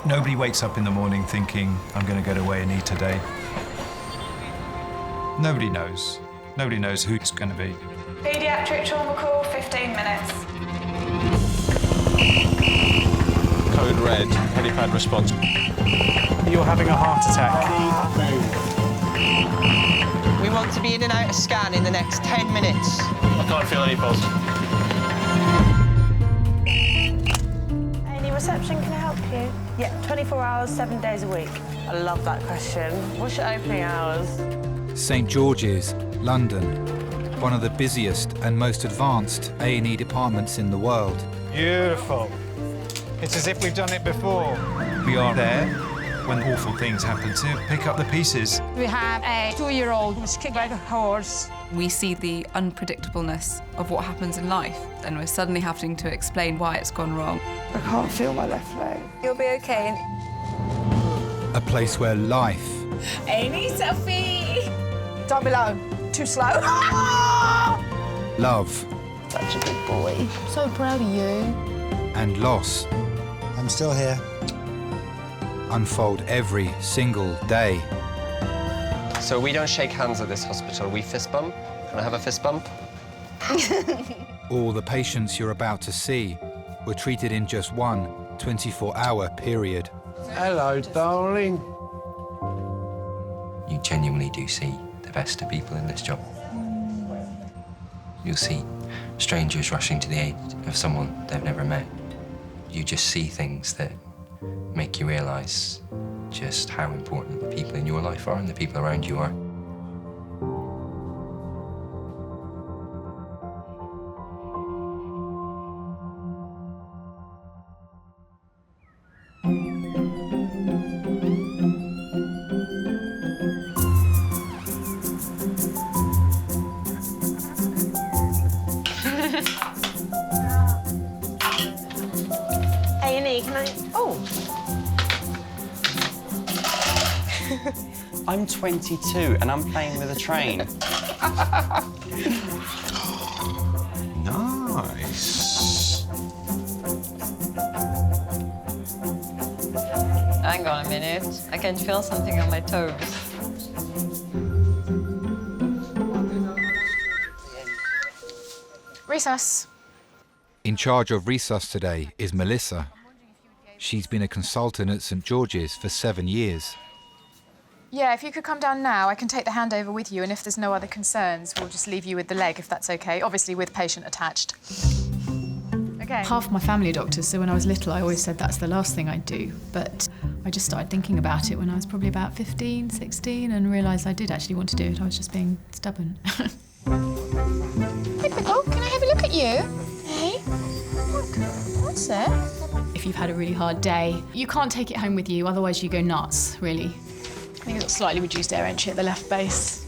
Nobody wakes up in the morning thinking, I'm going to go to A&E today. Nobody knows. Nobody knows who it's going to be. Paediatric trauma call, 15 minutes. Code red, helipad response. You're having a heart attack. We want to be in and out of scan in the next 10 minutes. I can't feel any pulse. A&E reception, can I help you? Yeah, 24 hours, 7 days a week. I love that question. What's your opening hours? St George's, London, one of the busiest and most advanced A&E departments in the world. Beautiful. It's as if we've done it before. We are there when awful things happen to pick up the pieces. We have a 2-year-old who's kicked by a horse. We see the unpredictableness of what happens in life, and we're suddenly having to explain why it's gone wrong. I can't feel my left leg. You'll be okay. A place where life A&E selfie! Down below. Too slow. love Such a good boy. So proud of you. and loss I'm still here. unfold every single day. So we don't shake hands at this hospital, we fist bump. Can I have a fist bump? All the patients you're about to see were treated in just one 24-hour period. Hello, darling. You genuinely do see the best of people in this job. You'll see strangers rushing to the aid of someone they've never met. You just see things that make you realise just how important the people in your life are and the people around you are. A&E, can I... Oh. I'm 22 and I'm playing with a train. Nice. Hang on a minute. I can feel something on my toes. Resus. In charge of resus today is Melissa. She's been a consultant at St George's for 7 years. Yeah, if you could come down now, I can take the handover with you, and if there's no other concerns, we'll just leave you with the leg, if that's OK, obviously with patient attached. OK. Half my family are doctors, so when I was little, I always said that's the last thing I'd do. But I just started thinking about it when I was probably about 15, 16, and realised I did actually want to do it. I was just being stubborn. Hey, Pickle, can I have a look at you? Hey? Look, what's it? If you've had a really hard day, you can't take it home with you, otherwise you go nuts, really. I think it's got slightly reduced air entry at the left base.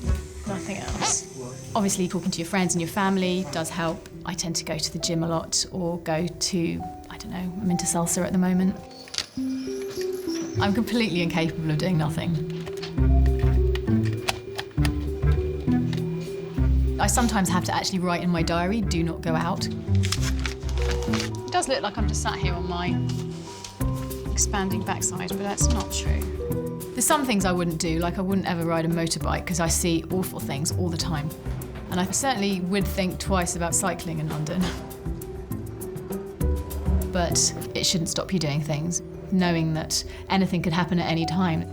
Nothing else. Obviously, talking to your friends and your family does help. I tend to go to the gym a lot or go to, I don't know, I'm into salsa at the moment. I'm completely incapable of doing nothing. I sometimes have to actually write in my diary, do not go out. It does look like I'm just sat here on my expanding backside, but that's not true. There's some things I wouldn't do, like I wouldn't ever ride a motorbike because I see awful things all the time. And I certainly would think twice about cycling in London. But it shouldn't stop you doing things, knowing that anything could happen at any time.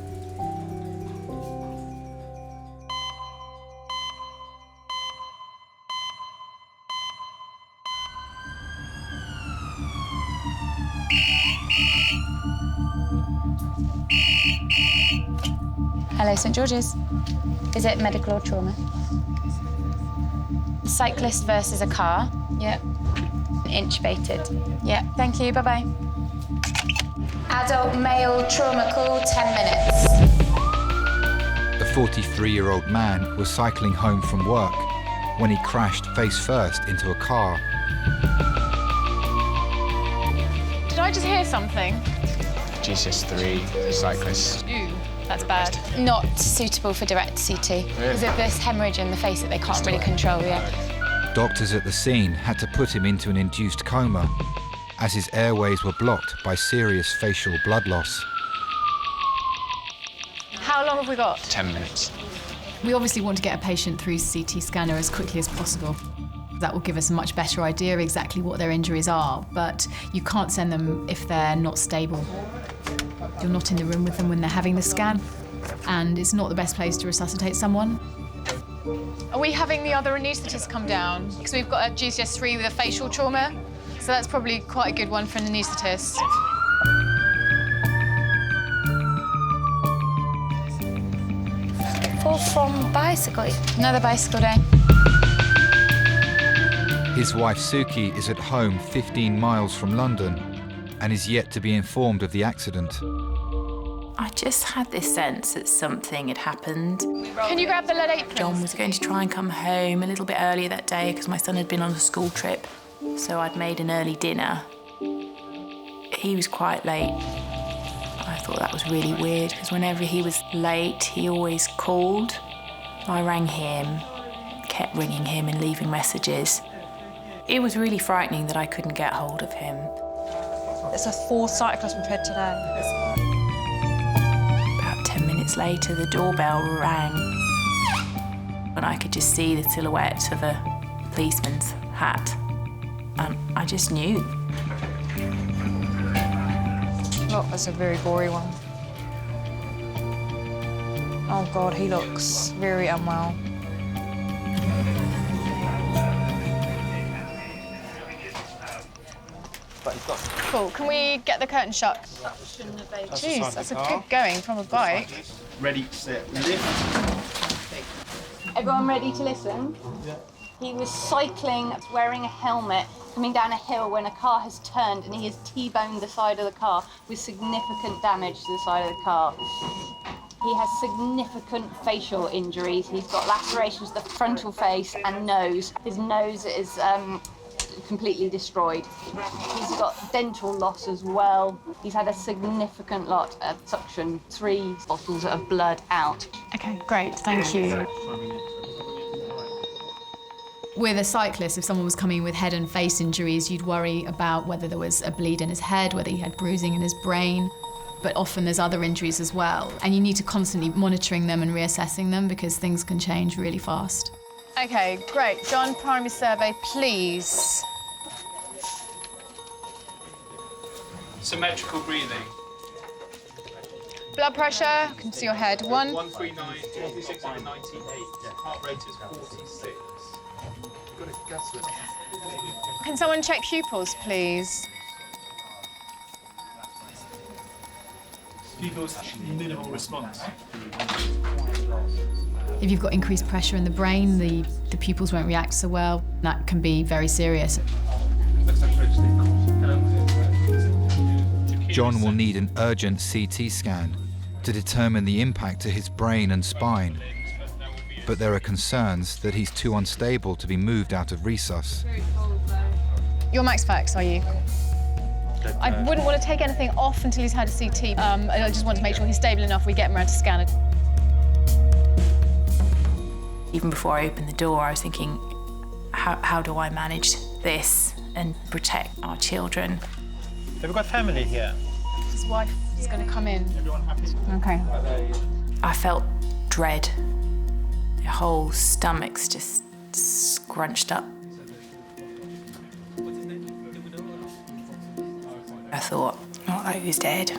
Hello, St George's. Is it medical or trauma? Cyclist versus a car. Yep. Intubated. Yep, thank you, bye-bye. Adult male trauma call, 10 minutes. A 43-year-old man was cycling home from work when he crashed face first into a car. Did I just hear something? GCS3, cyclist. Ooh, that's bad. Not suitable for direct CT. Is it this hemorrhage in the face that they can't really control, yeah? Doctors at the scene had to put him into an induced coma. as his airways were blocked by serious facial blood loss. How long have we got? 10 minutes. We obviously want to get a patient through CT scanner as quickly as possible. That will give us a much better idea exactly what their injuries are, but you can't send them if they're not stable. You're not in the room with them when they're having the scan, and it's not the best place to resuscitate someone. Are we having the other anaesthetist come down? Because we've got a GCS3 with a facial trauma, so that's probably quite a good one for an anaesthetist. Fall from bicycle. Another bicycle day. His wife Suki is at home 15 miles from London and is yet to be informed of the accident. I just had this sense that something had happened. Can you grab the lead apron? John was going to try and come home a little bit earlier that day because my son had been on a school trip, so I'd made an early dinner. He was quite late. I thought that was really weird because whenever he was late, he always called. I rang him, kept ringing him and leaving messages. It was really frightening that I couldn't get hold of him. It's a 4 cyclists we've had today. About 10 minutes later, the doorbell rang, and I could just see the silhouette of a policeman's hat, and I just knew. Oh, that's a very gory one. Oh God, he looks very unwell. Cool. Can we get the curtain shut? Jeez, that's a good going from a bike. Ready, set, lift. Everyone ready to listen? Yeah. He was cycling, wearing a helmet, coming down a hill when a car has turned, and he has T-boned the side of the car with significant damage to the side of the car. He has significant facial injuries. He's got lacerations to the frontal face and nose. His nose is completely destroyed. He's got dental loss as well. He's had a significant lot of suction, 3 bottles of blood out. Okay, great, thank you. With a cyclist, if someone was coming with head and face injuries, you'd worry about whether there was a bleed in his head, whether he had bruising in his brain. But often there's other injuries as well. And you need to constantly monitoring them and reassessing them because things can change really fast. Okay, great. John, primary survey, please. Symmetrical breathing. Blood pressure, I can see your head. 139, 46 over 98. Heart rate is 46. Can someone check pupils, please? Pupils, minimal response. If you've got increased pressure in the brain, the pupils won't react so well. That can be very serious. John will need an urgent CT scan to determine the impact to his brain and spine. But there are concerns that he's too unstable to be moved out of resus. You're max fax, are you? I wouldn't want to take anything off until he's had a CT. I just want to make sure he's stable enough we get him around to scan it. Even before I opened the door, I was thinking, how do I manage this and protect our children? Have we got family here? His wife is going to come in. Okay. I felt dread. Your whole stomach's just scrunched up. I thought, not like he was dead.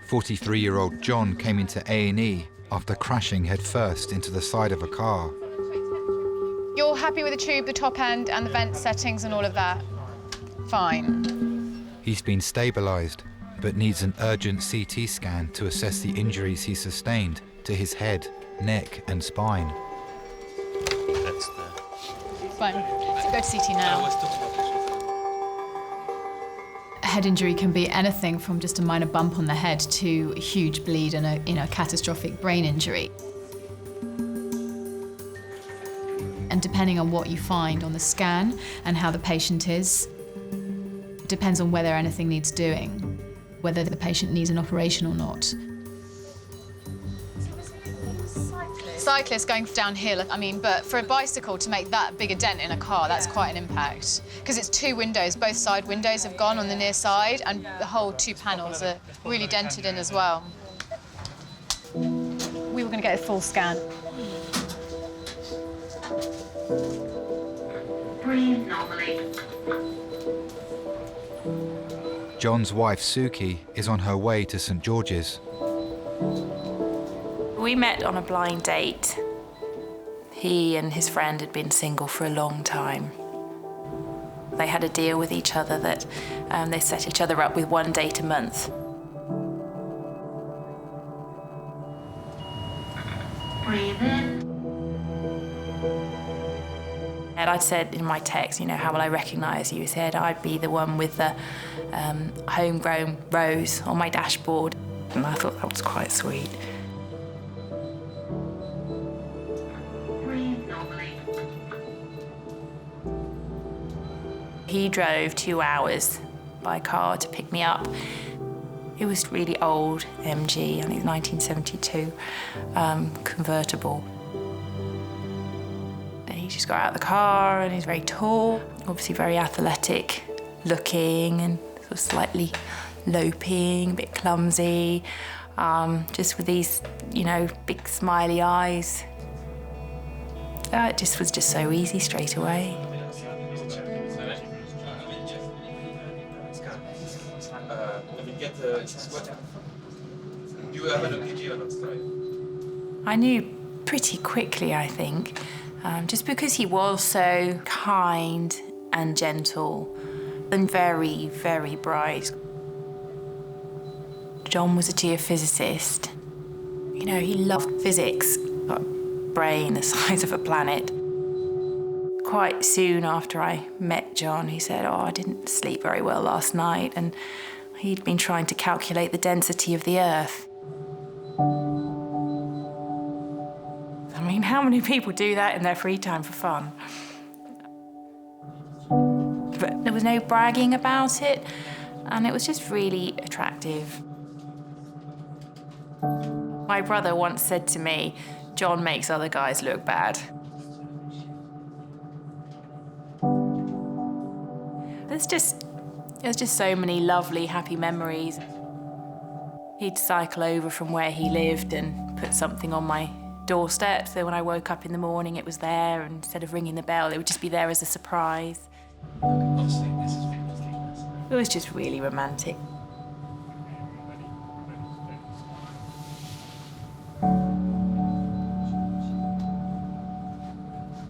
"43-year-old John came into A&E after crashing headfirst into the side of a car. You're happy with the tube, the top end, and the vent settings and all of that? Fine. He's been stabilised, but needs an urgent CT scan to assess the injuries he sustained to his head, neck and spine. That's the... Fine. So go to CT now. A head injury can be anything from just a minor bump on the head to a huge bleed and a catastrophic brain injury. And depending on what you find on the scan and how the patient is, depends on whether anything needs doing, whether the patient needs an operation or not. Cyclist going downhill, I mean, but for a bicycle to make that big a dent in a car, that's quite an impact. Because it's two windows, both side windows have gone on the near side, and the whole two panels are really dented in as well. We were going to get a full scan. Breathe normally. John's wife, Suki, is on her way to St George's. We met on a blind date. He and his friend had been single for a long time. They had a deal with each other that they set each other up with one date a month. Breathe in. And I'd said in my text, you know, how will I recognise you? He said I'd be the one with the homegrown rose on my dashboard. And I thought that was quite sweet. Breathe normally. He drove 2 hours by car to pick me up. It was really old MG, I think 1972, convertible. And he just got out of the car and he's very tall, obviously very athletic looking and sort of slightly loping, a bit clumsy, just with these, you know, big smiley eyes. It just was just so easy straight away. I knew pretty quickly, I think, just because he was so kind and gentle and very, very bright. John was a geophysicist. You know, he loved physics, got a brain the size of a planet. Quite soon after I met John, he said, oh, I didn't sleep very well last night, and he'd been trying to calculate the density of the Earth. I mean, how many people do that in their free time for fun? But there was no bragging about it, and it was just really attractive. My brother once said to me, John makes other guys look bad. There's just so many lovely, happy memories. He'd cycle over from where he lived and put something on my doorstep, so when I woke up in the morning it was there, and instead of ringing the bell it would just be there as a surprise. It was just really romantic.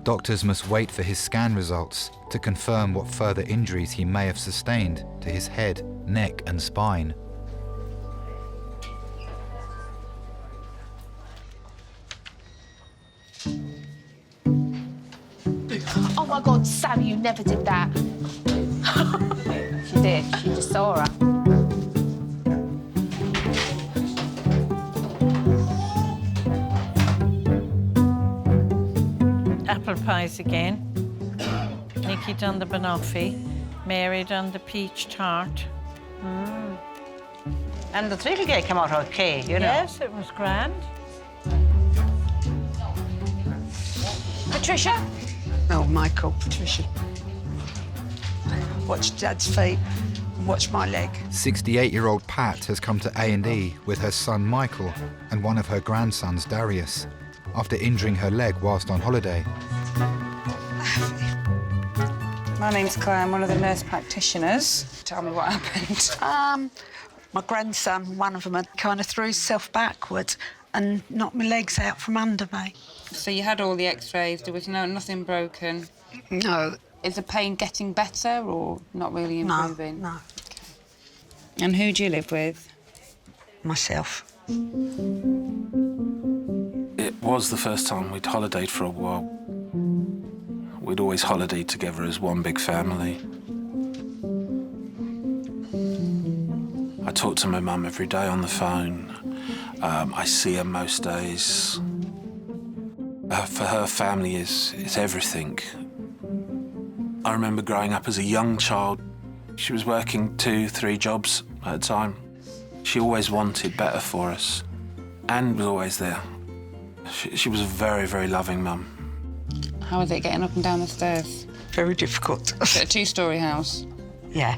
Doctors must wait for his scan results to confirm what further injuries he may have sustained to his head, neck and spine. Oh my God, Sam, you never did that. She did. She just saw her. Apple pies again. Nikki done the banoffee. Mary done the peach tart. And the little girl came out okay, you know? Yes, it was grand. Patricia? Oh, Michael, Patricia. Watch Dad's feet and watch my leg. 68-year-old Pat has come to A&E with her son Michael and one of her grandsons, Darius, after injuring her leg whilst on holiday. My name's Claire, I'm one of the nurse practitioners. Tell me what happened. My grandson, one of them, had kind of threw himself backwards and knocked my legs out from under me. So you had all the x-rays, there was nothing broken? No. Is the pain getting better or not really improving? No. Okay. And who do you live with? Myself. It was the first time we'd holidayed for a while. We'd always holidayed together as one big family. I talk to my mum every day on the phone. I see her most days. For her, family is everything. I remember growing up as a young child, She was working 2, 3 jobs at a time. She always wanted better for us and was always there. She was a very, very loving mum. How was it getting up and down the stairs? Very difficult. Is it a 2-storey house? Yeah.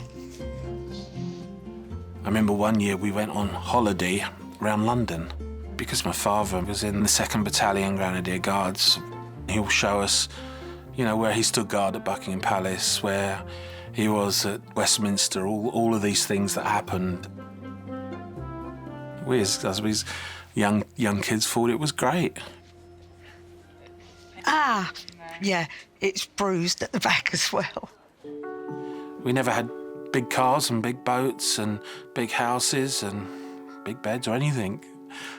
I remember one year we went on holiday around London because my father was in the 2nd Battalion Grenadier Guards. He'll show us, you know, where he stood guard at Buckingham Palace, where he was at Westminster, all of these things that happened. We, as young kids, thought it was great. Ah, yeah, it's bruised at the back as well. We never had big cars and big boats and big houses and big beds or anything.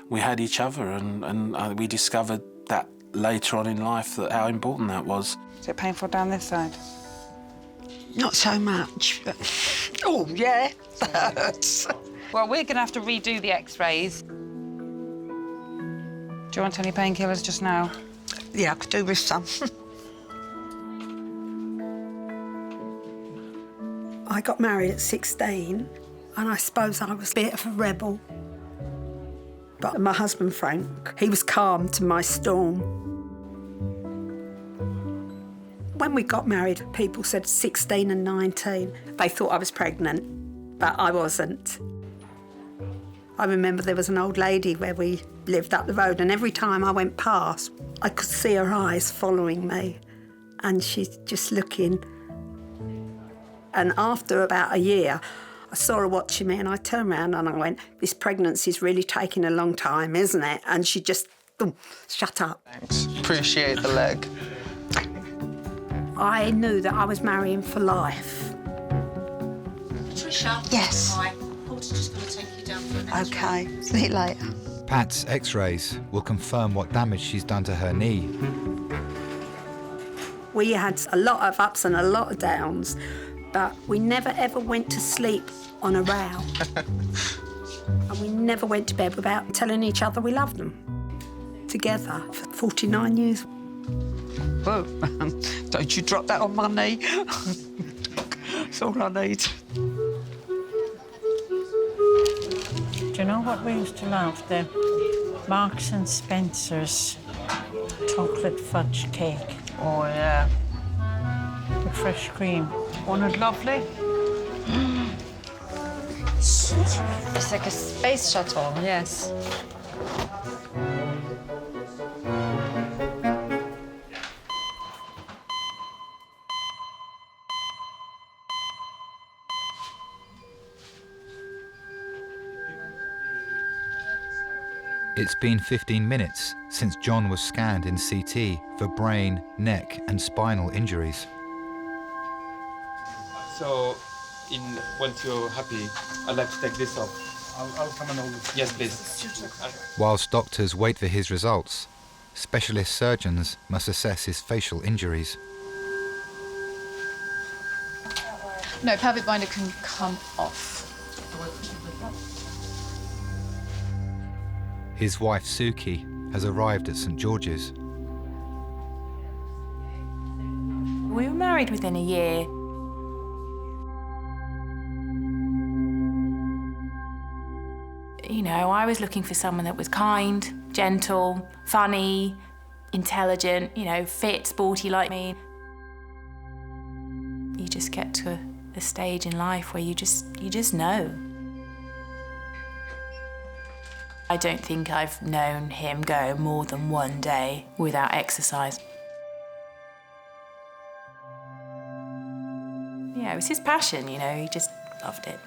We had each other, and we discovered that later on in life, that how important that was. Is it painful down this side? Not so much, but... Oh, yeah, that hurts. Well, we're going to have to redo the x-rays. Do you want any painkillers just now? Yeah, I could do with some. I got married at 16, and I suppose I was a bit of a rebel. But my husband, Frank, he was calm to my storm. When we got married, people said 16 and 19. They thought I was pregnant, but I wasn't. I remember there was an old lady where we lived up the road, and every time I went past, I could see her eyes following me, and she's just looking. And after about a year, I saw her watching me, and I turned around and I went, "This pregnancy's really taking a long time, isn't it?" And she just, boom, shut up. Thanks. Appreciate the leg. I knew that I was marrying for life. Patricia? Yes. Hi. Porter's just going to take you down for a minute. OK, see you later. Pat's x-rays will confirm what damage she's done to her knee. We had a lot of ups and a lot of downs, but we never ever went to sleep on a row. And we never went to bed without telling each other we loved them. Together for 49 years. Whoa, don't you drop that on my knee. That's all I need. Do you know what we used to love? The Marks and Spencer's chocolate fudge cake. Oh, yeah. With fresh cream. Wasn't it lovely? It's like a space shuttle, yes. It's been 15 minutes since John was scanned in CT for brain, neck and spinal injuries. So, once you're happy, I'd like to take this off. I'll come and hold it. Yes, please. Whilst doctors wait for his results, specialist surgeons must assess his facial injuries. No, pelvic binder can come off. His wife Suki has arrived at St George's. We were married within a year. You know, I was looking for someone that was kind, gentle, funny, intelligent, you know, fit, sporty like me. You just get to a stage in life where you just know. I don't think I've known him go more than one day without exercise. Yeah, it was his passion, you know, he just loved it.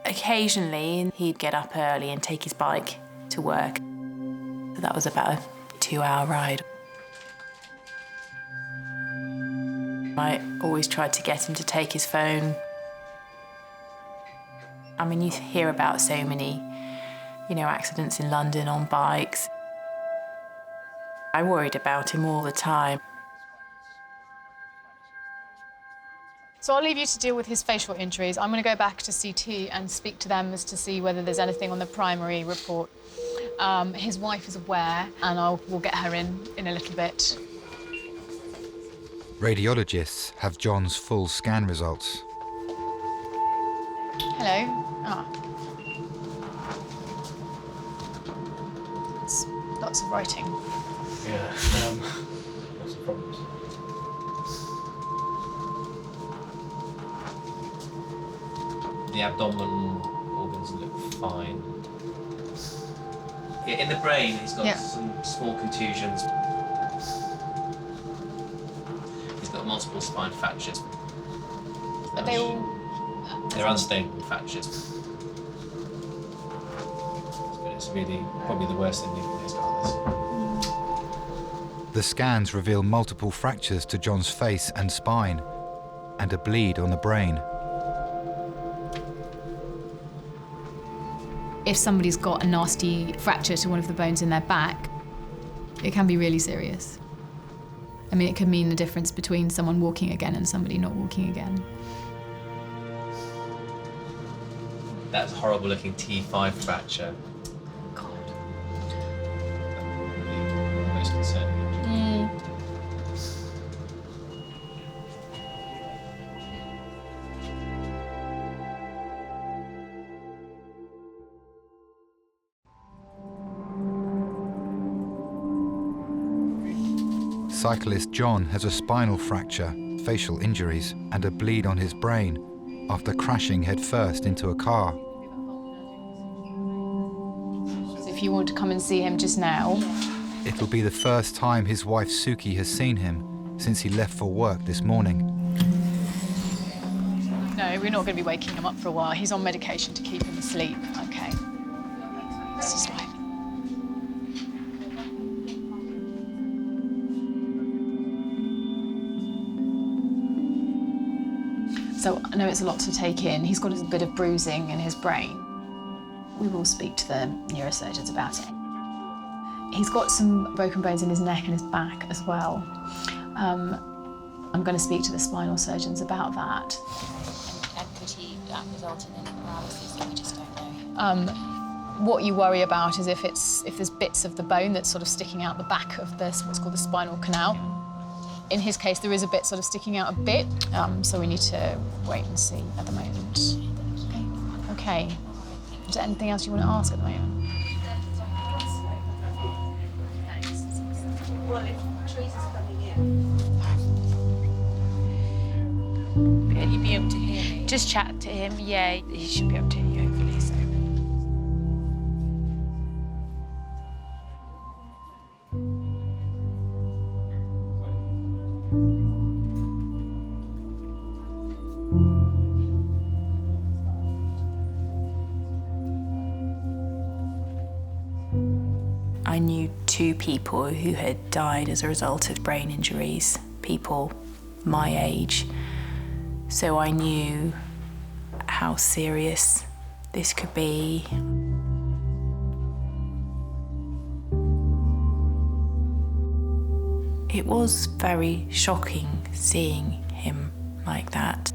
Occasionally, he'd get up early and take his bike to work. So that was about a 2-hour ride. I always tried to get him to take his phone. I mean, you hear about so many, you know, accidents in London on bikes. I worried about him all the time. So I'll leave you to deal with his facial injuries. I'm going to go back to CT and speak to them as to see whether there's anything on the primary report. His wife is aware, and we'll get her in a little bit. Radiologists have John's full scan results. Hello. Ah. It's lots of writing. Yeah, lots of problems. The abdominal organs look fine. Yeah, in the brain, he's got some small contusions. He's got multiple spine fractures. Are they all... They're unstable fractures. But it's really probably the worst thing in these guys. The scans reveal multiple fractures to John's face and spine, and a bleed on the brain. If somebody's got a nasty fracture to one of the bones in their back, it can be really serious. I mean, it could mean the difference between someone walking again and somebody not walking again. That's a horrible looking T5 fracture. God. Really most concerning. Cyclist John has a spinal fracture, facial injuries, and a bleed on his brain after crashing headfirst into a car. So if you want to come and see him just now... It'll be the first time his wife Suki has seen him since he left for work this morning. No, we're not going to be waking him up for a while. He's on medication to keep him asleep. Okay. This is fine. So I know it's a lot to take in. He's got a bit of bruising in his brain. We will speak to the neurosurgeons about it. He's got some broken bones in his neck and his back as well. I'm going to speak to the spinal surgeons about that. And could he result in any paralysis that we just don't know? What you worry about is if there's bits of the bone that's sort of sticking out the back of this, what's called the spinal canal. In his case, there is a bit sort of sticking out a bit, so we need to wait and see at the moment. Okay. Is there anything else you want to ask at the moment? Well, if Teresa's coming in. Will you be able to hear me? Just chat to him, yeah. He should be able to hear you, hopefully, so. I knew 2 people who had died as a result of brain injuries, people my age. So I knew how serious this could be. It was very shocking seeing him like that.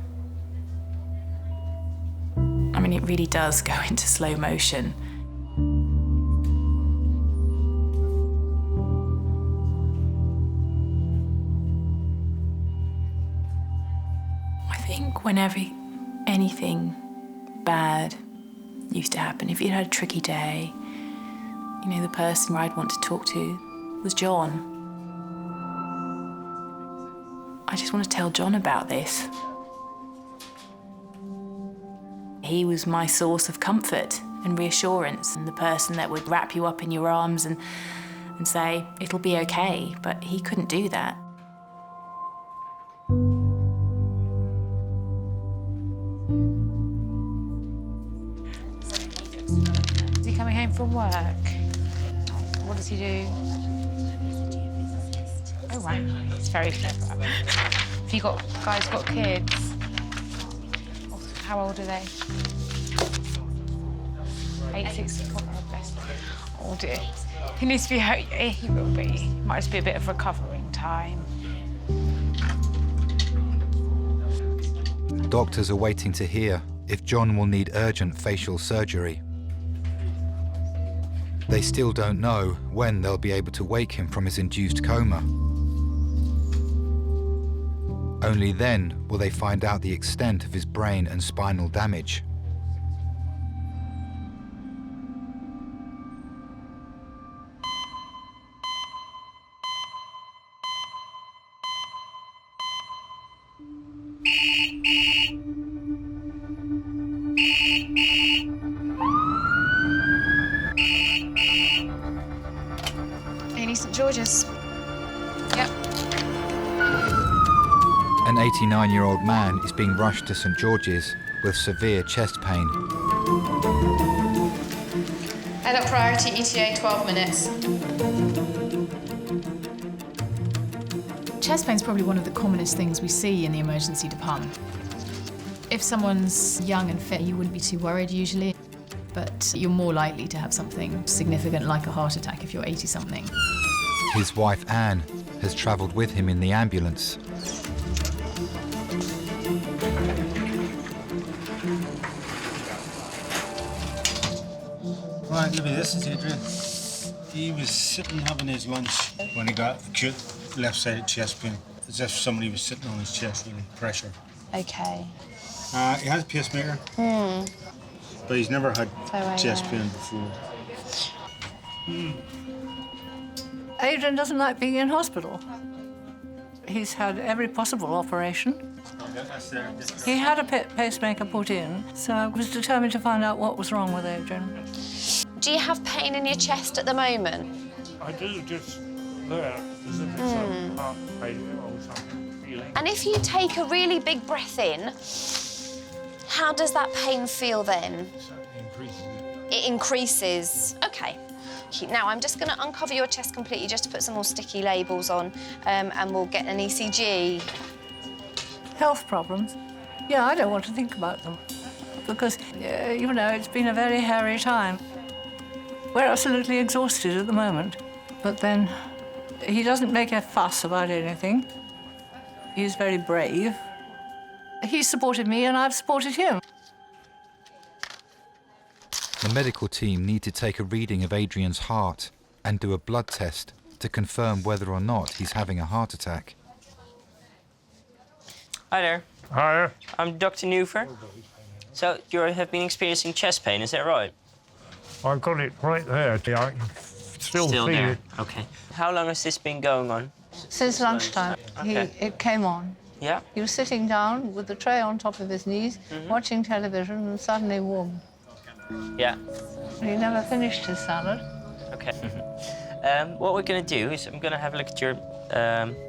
I mean, it really does go into slow motion. I think whenever anything bad used to happen, if you had a tricky day, you know, the person I'd want to talk to was John. I just want to tell John about this. He was my source of comfort and reassurance, and the person that would wrap you up in your arms and say, it'll be okay, but he couldn't do that. Is he coming home from work? What does he do? Oh, wow. It's very clever. Have you guys got kids? How old are they? 8, 6, oh, bless them. Oh dear. He needs to be, he will be. Might just be a bit of recovering time. Doctors are waiting to hear if John will need urgent facial surgery. They still don't know when they'll be able to wake him from his induced coma. Only then will they find out the extent of his brain and spinal damage. A&E St George's. Yep. An 89-year-old man is being rushed to St George's with severe chest pain. Head up priority, ETA 12 minutes. Chest pain is probably one of the commonest things we see in the emergency department. If someone's young and fit, you wouldn't be too worried usually, but you're more likely to have something significant like a heart attack if you're 80-something. His wife, Anne, has travelled with him in the ambulance. Right, Libby, this is Adrian. He was sitting having his lunch when he got acute left-sided chest pain, as if somebody was sitting on his chest, really, pressure. Okay. He has a pacemaker, but he's never had chest pain before. Adrian doesn't like being in hospital. He's had every possible operation. He had a pacemaker put in, so I was determined to find out what was wrong with Adrian. Do you have pain in your chest at the moment? I do, just there, as if it's a heart failure or something, feeling. And if you take a really big breath in, how does that pain feel then? It increases. Okay. Now I'm just going to uncover your chest completely just to put some more sticky labels on, and we'll get an ECG. Health problems? Yeah, I don't want to think about them because, you know, it's been a very hairy time. We're absolutely exhausted at the moment, but then he doesn't make a fuss about anything. He's very brave. He's supported me and I've supported him. The medical team need to take a reading of Adrian's heart and do a blood test to confirm whether or not he's having a heart attack. Hi there. Hi. I'm Dr. Newfer. So you have been experiencing chest pain, is that right? I've got it right there. I can still feel there. it. Okay. How long has this been going on? Since lunchtime, Okay. it came on. Yeah. He was sitting down with the tray on top of his knees, watching television, and suddenly warm. Yeah. He never finished his salad. Okay. What we're going to do is I'm going to have a look at your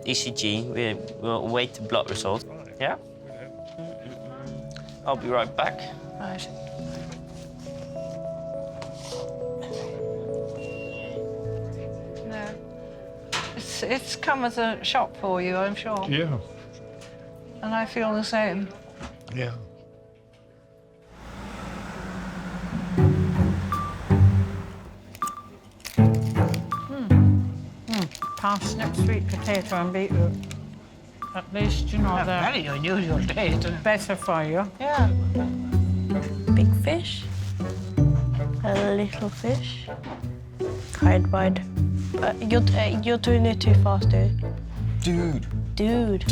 ECG. We'll wait the blood result. Yeah? I'll be right back. Right. No. It's come as a shock for you, I'm sure. Yeah. And I feel the same. Yeah. Parsnip, sweet potato and beetroot. At least, you know, they're Very unusual taste. better for you. Yeah. Big fish, a little fish, hide wide. You're doing it too fast, dude. Dude.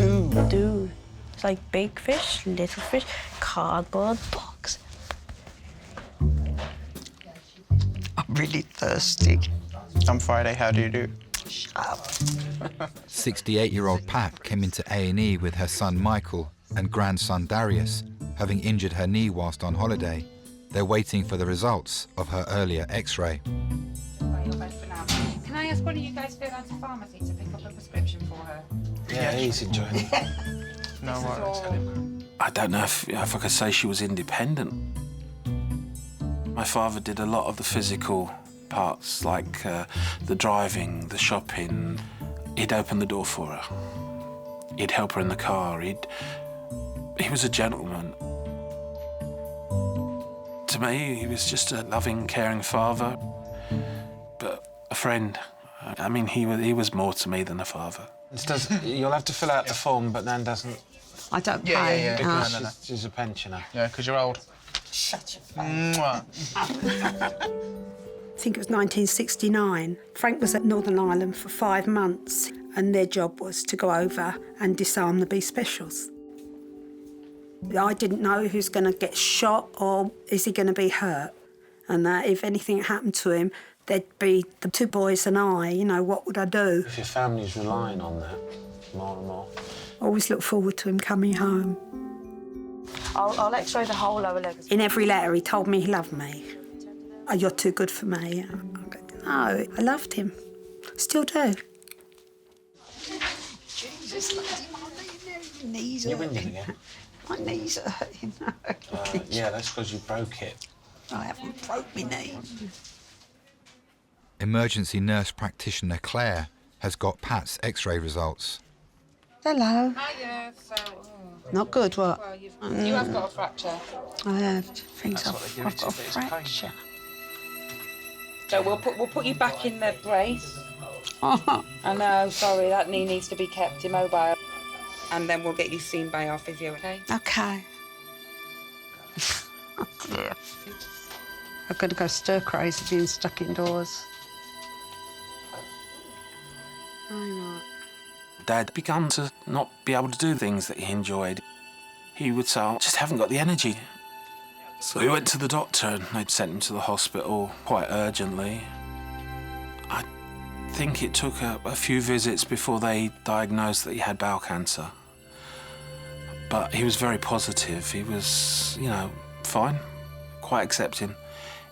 It's like big fish, little fish, cardboard box. I'm really thirsty. I'm Friday, how do you do? Shut up. 68-year-old Pat came into A&E with her son Michael and grandson Darius, having injured her knee whilst on holiday. They're waiting for the results of her earlier X-ray. Can I ask one of you guys go down to pharmacy to pick up a prescription for her? Yeah, he's enjoying it. No worries. I don't know if I could say she was independent. My father did a lot of the physical parts, like the driving, the shopping. He'd open the door for her. He'd help her in the car. He was a gentleman. To me, he was just a loving, caring father, but a friend. I mean, he was more to me than a father. You'll have to fill out the form, but Nan doesn't. I don't pay. Yeah. Because No. she's a pensioner. Yeah, because you're old. Shut your Mwah. I think it was 1969. Frank was at Northern Ireland for 5 months and their job was to go over and disarm the B specials. I didn't know who's going to get shot or is he going to be hurt, and that if anything happened to him, there'd be the 2 boys and I, you know, what would I do? If your family's relying on that more and more. I always look forward to him coming home. I'll x-ray the whole lower leg. In every letter he told me he loved me. Oh, you're too good for me. No, I loved him. Still do. Jesus, my knees You're are winding hurting. again? My knees are hurting. Yeah, that's because you broke it. I haven't broke my knee. Emergency nurse practitioner Claire has got Pat's X-ray results. Hello. Hiya. Not good, what? Well, you have got a fracture. I have. Things That's what they I've give got a you to fix pain. fracture. So we'll put you back in the brace. I know, sorry, that knee needs to be kept immobile. And then we'll get you seen by our physio, okay? Okay. Oh dear. I'm going to go stir crazy being stuck indoors. Dad began to not be able to do things that he enjoyed. He would say, I just haven't got the energy. So he went to the doctor and they'd sent him to the hospital quite urgently. I think it took a few visits before they diagnosed that he had bowel cancer. But he was very positive. He was, you know, fine, quite accepting.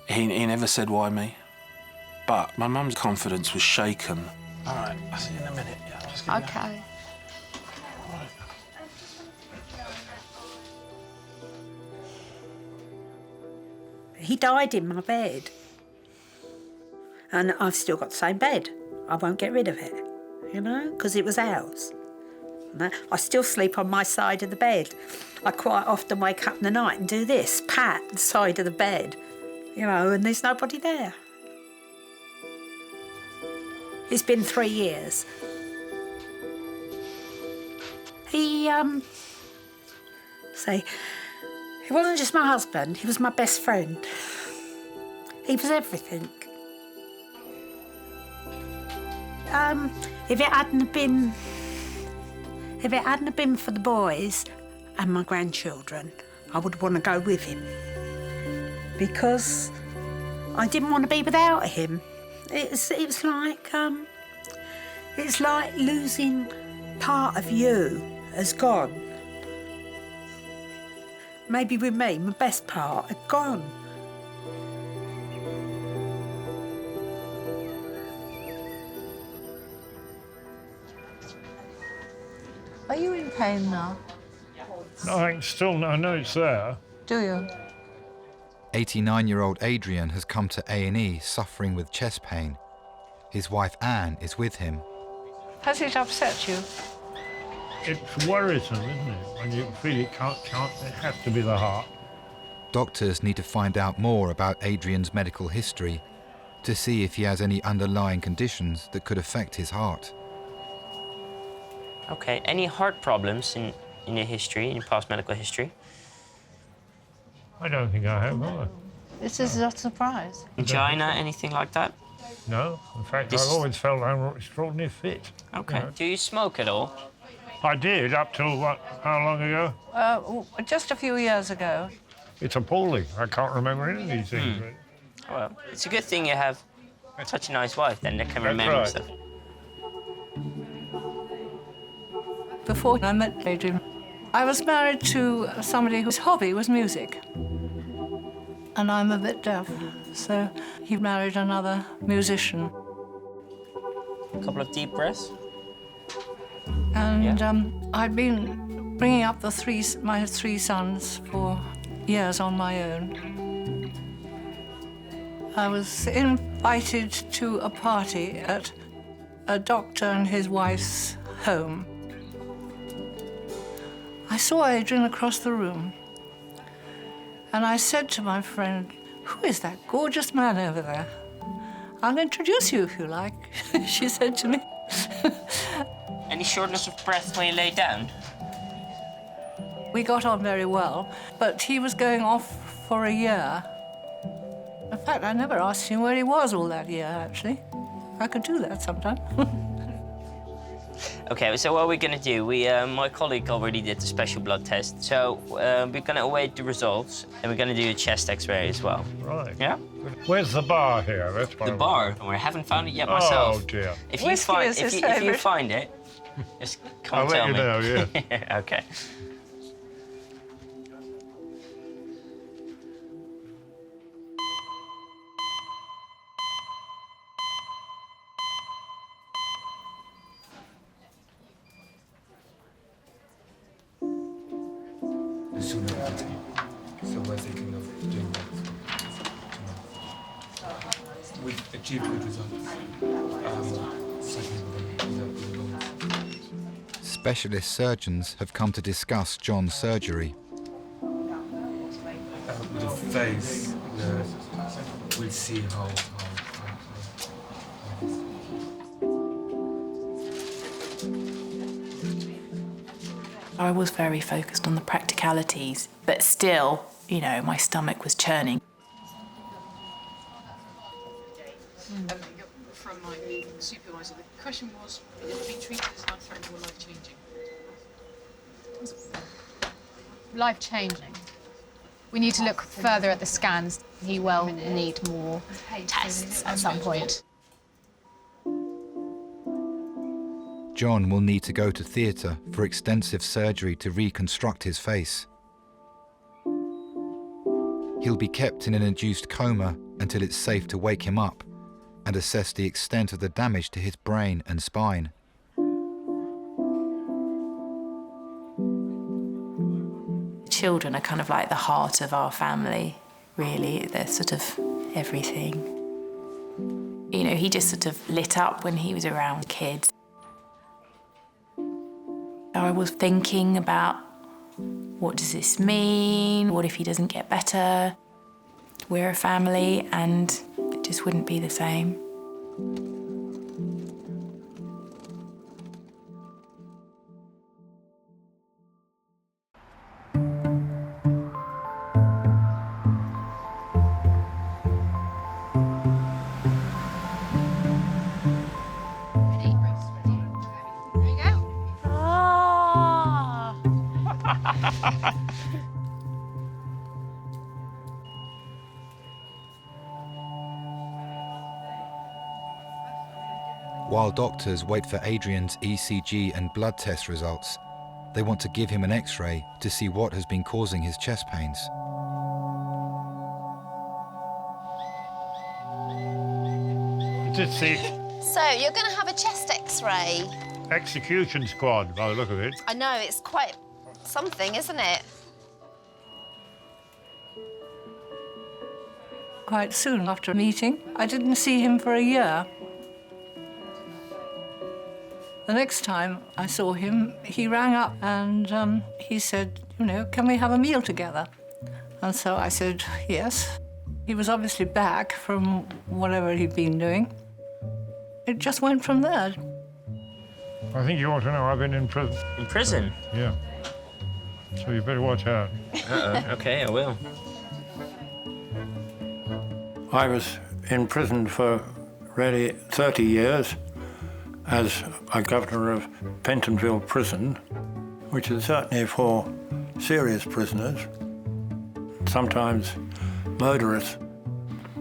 He never said, why me? But my mum's confidence was shaken. All right, I'll see you in a minute. Yeah, I'm just getting Okay. He died in my bed. And I've still got the same bed. I won't get rid of it, you know, because it was ours. I still sleep on my side of the bed. I quite often wake up in the night and do this, pat the side of the bed, you know, and there's nobody there. It's been 3 years. He wasn't just my husband, he was my best friend. He was everything. If it hadn't have been for the boys and my grandchildren, I would want to go with him. Because I didn't want to be without him. It's like losing part of you has gone. Maybe with me, my best part had gone. Are you in pain now? No, I know it's there. Do you? 89-year-old Adrian has come to A&E suffering with chest pain. His wife Anne is with him. Has it upset you? It's worrisome, isn't it? When you feel it it has to be the heart. Doctors need to find out more about Adrian's medical history to see if he has any underlying conditions that could affect his heart. Okay, any heart problems in your history, in your past medical history? I don't think I have, have I? This is not a surprise. Angina, anything like that? No, in fact, I've always felt I'm extraordinarily fit. Okay. You know. Do you smoke at all? I did up till how long ago? Just a few years ago. It's appalling. I can't remember any of these things. Really. Well, it's a good thing you have such a nice wife then that can That's remember right. stuff. Before I met Adrian, I was married to somebody whose hobby was music. And I'm a bit deaf, so he married another musician. A couple of deep breaths. And I'd been bringing up my three sons for years on my own. I was invited to a party at a doctor and his wife's home. I saw Adrian across the room, and I said to my friend, "Who is that gorgeous man over there? I'll introduce you if you like," she said to me. Any shortness of breath when you lay down? We got on very well, but he was going off for a year. In fact, I never asked him where he was all that year, actually. I could do that sometime. Okay, so what we're gonna do, my colleague already did the special blood test, so we're gonna await the results, and we're gonna do a chest X-ray as well. Right. Yeah? Where's the bar here? That's The bar? I haven't found it yet myself. Oh, dear. If you find, if you find it, just come I'll and tell let you me. know, yeah. Okay. So we're thinking of doing that. We achieved good results. Specialist surgeons have come to discuss John's surgery. The face, we'll see how I was very focused on the practicalities, but still, you know, my stomach was churning. From my supervisor, the question was, it had been treated as life-threatening or life-changing. Life-changing. We need to look further at the scans. He will need more tests at some point. John will need to go to theatre for extensive surgery to reconstruct his face. He'll be kept in an induced coma until it's safe to wake him up and assess the extent of the damage to his brain and spine. Children are kind of like the heart of our family, really. They're sort of everything. You know, he just sort of lit up when he was around kids. I was thinking about, what does this mean? What if he doesn't get better? We're a family and it just wouldn't be the same. While doctors wait for Adrian's ECG and blood test results, they want to give him an X-ray to see what has been causing his chest pains. So, you're going to have a chest X-ray. Execution squad, by the look of it. I know, it's quite something, isn't it? Quite soon after a meeting, I didn't see him for a year. The next time I saw him, he rang up and he said, you know, can we have a meal together? And so I said, yes. He was obviously back from whatever he'd been doing. It just went from there. I think you ought to know I've been in prison. In prison? Yeah. So you better watch out. Uh-oh. Okay, I will. I was in prison for really 30 years as a governor of Pentonville Prison, which is certainly for serious prisoners, sometimes murderers,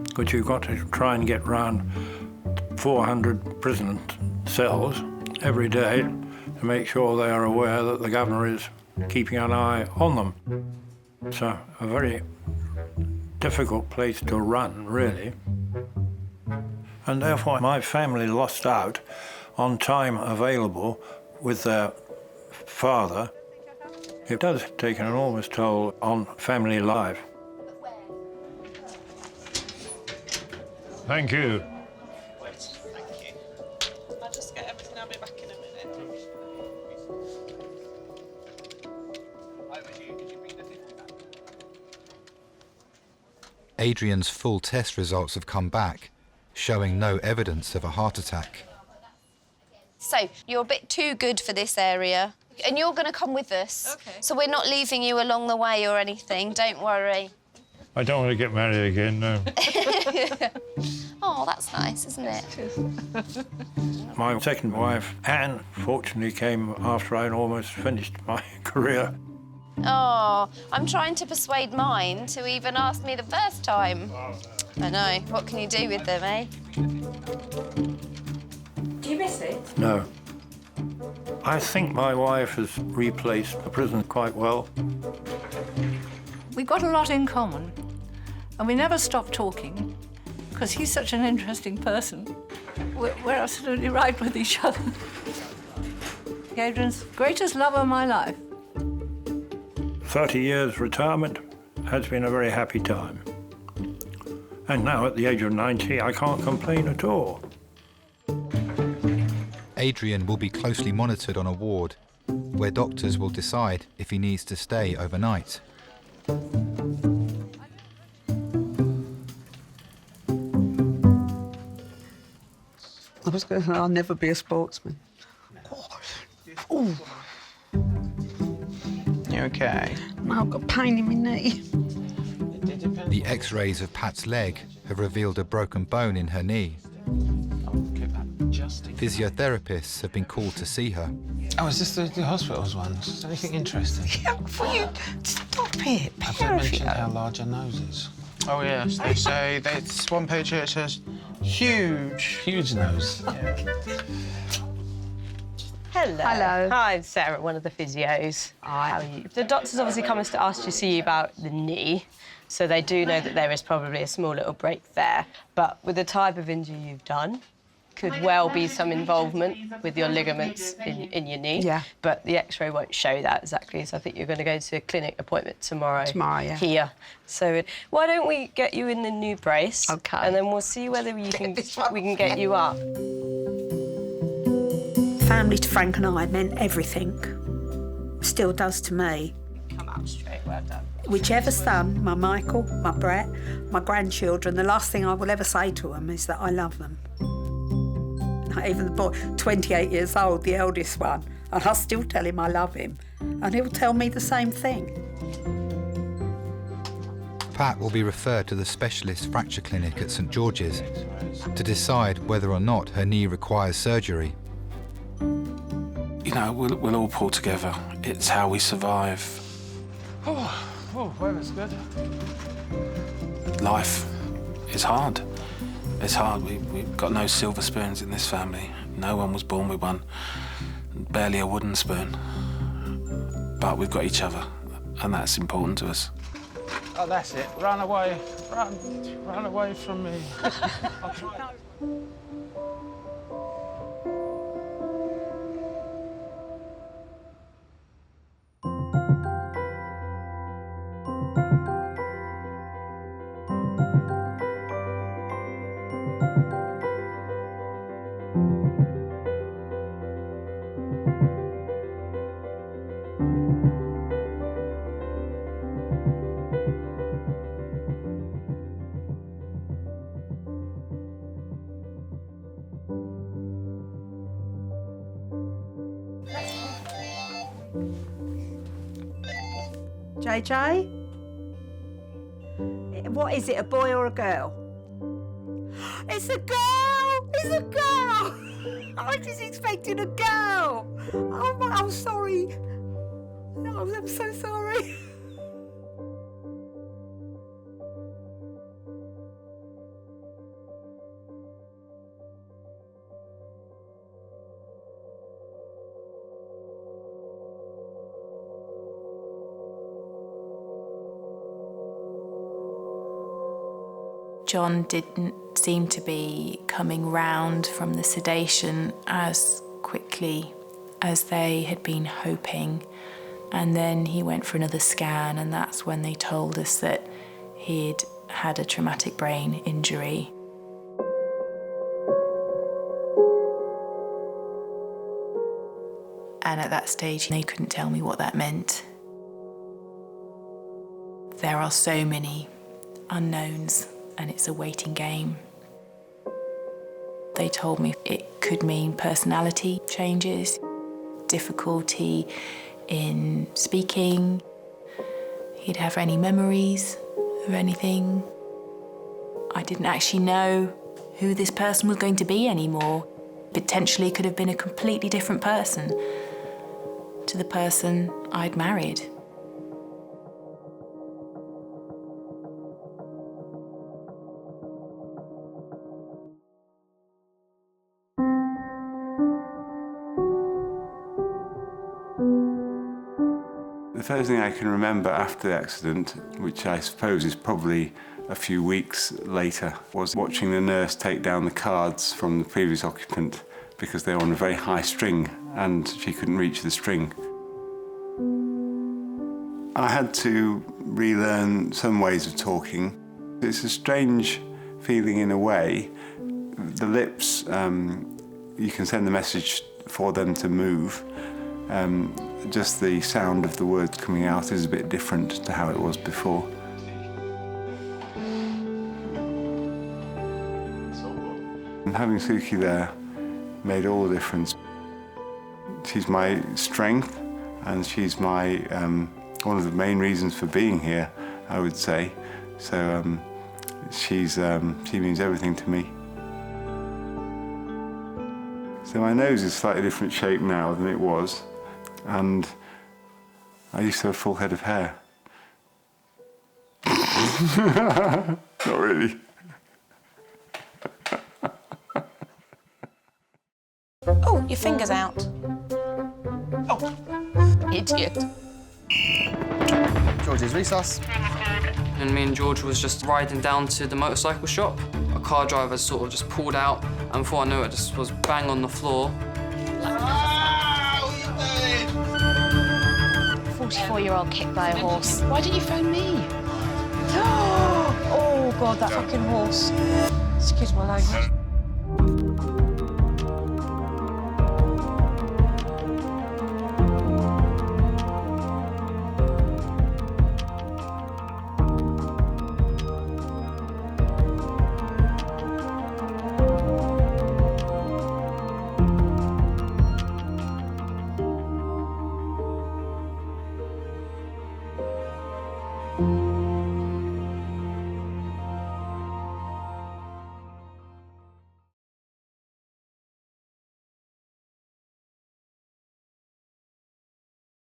because you've got to try and get round 400 prison cells every day to make sure they are aware that the governor is keeping an eye on them. It's a very difficult place to run, really. And therefore, my family lost out on time available with their father. It does take an enormous toll on family life. Thank you. I'll just get everything, I'll be back in a minute. Adrian's full test results have come back, showing no evidence of a heart attack. So, you're a bit too good for this area. And you're going to come with us. Okay. So we're not leaving you along the way or anything, don't worry. I don't want to get married again, no. Oh, that's nice, isn't it? My second wife, Anne, fortunately came after I'd almost finished my career. Oh, I'm trying to persuade mine to even ask me the first time. I know. What can you do with them, eh? Do you miss it? No. I think my wife has replaced the prison quite well. We got a lot in common, and we never stopped talking, because he's such an interesting person. We're absolutely right with each other. Adrian's greatest love of my life. 30 years retirement has been a very happy time. And now, at the age of 90, I can't complain at all. Adrian will be closely monitored on a ward, where doctors will decide if he needs to stay overnight. I'll never be a sportsman. Oh. You okay? No, I've got pain in my knee. The x-rays of Pat's leg have revealed a broken bone in her knee. Physiotherapists have been called to see her. Oh, is this the hospital's one? Is there anything interesting? Yeah, for you. Stop it. Have they mentioned how large her nose is? Oh, yes. They say there's one page here that says huge. Huge nose. Yeah. Hello. Hello. Hi, I'm Sarah, one of the physios. Hi. How are you? The doctor's obviously come to ask to see you about the knee, so they do know that there is probably a small little break there. But with the type of injury you've done, could well be some involvement with your ligaments in your knee. Yeah. But the X-ray won't show that exactly, so I think you're going to go to a clinic appointment tomorrow. Tomorrow, yeah. Here. So why don't we get you in the new brace? Okay. And then we'll see whether we can get you up. Family to Frank and I meant everything. Still does to me. Come up straight, well done. Whichever son, my Michael, my Brett, my grandchildren, the last thing I will ever say to them is that I love them. Even the boy, 28 years old, the eldest one, and I still tell him I love him, and he'll tell me the same thing. Pat will be referred to the specialist fracture clinic at St George's to decide whether or not her knee requires surgery. You know, we'll all pull together. It's how we survive. Weather's good. Life is hard. It's hard. We've got no silver spoons in this family. No one was born with one. Barely a wooden spoon. But we've got each other, and that's important to us. Oh, that's it. Run away. Run away from me. I'll try. JJ? What is it, a boy or a girl? It's a girl! It's a girl! I was just expecting a girl! Oh, I'm sorry. No, I'm so sorry. John didn't seem to be coming round from the sedation as quickly as they had been hoping. And then he went for another scan, and that's when they told us that he'd had a traumatic brain injury. And at that stage, they couldn't tell me what that meant. There are so many unknowns, and it's a waiting game. They told me it could mean personality changes, difficulty in speaking, he'd have any memories of anything. I didn't actually know who this person was going to be anymore. Potentially could have been a completely different person to the person I'd married. The first thing I can remember after the accident, which I suppose is probably a few weeks later, was watching the nurse take down the cards from the previous occupant because they were on a very high string and she couldn't reach the string. I had to relearn some ways of talking. It's a strange feeling in a way. The lips, you can send the message for them to move. Just the sound of the words coming out is a bit different to how it was before. And having Suki there made all the difference. She's my strength and she's my one of the main reasons for being here, I would say. So she means everything to me. So my nose is slightly different shape now than it was. And I used to have a full head of hair. Not really. Oh, your finger's out. Oh, idiot. George's resource. And me and George was just riding down to the motorcycle shop. A car driver sort of just pulled out, and before I knew it, just was bang on the floor. 44-year-old kicked by a horse. Why didn't you phone me? Oh, God, that fucking horse. Excuse my language. Thank you.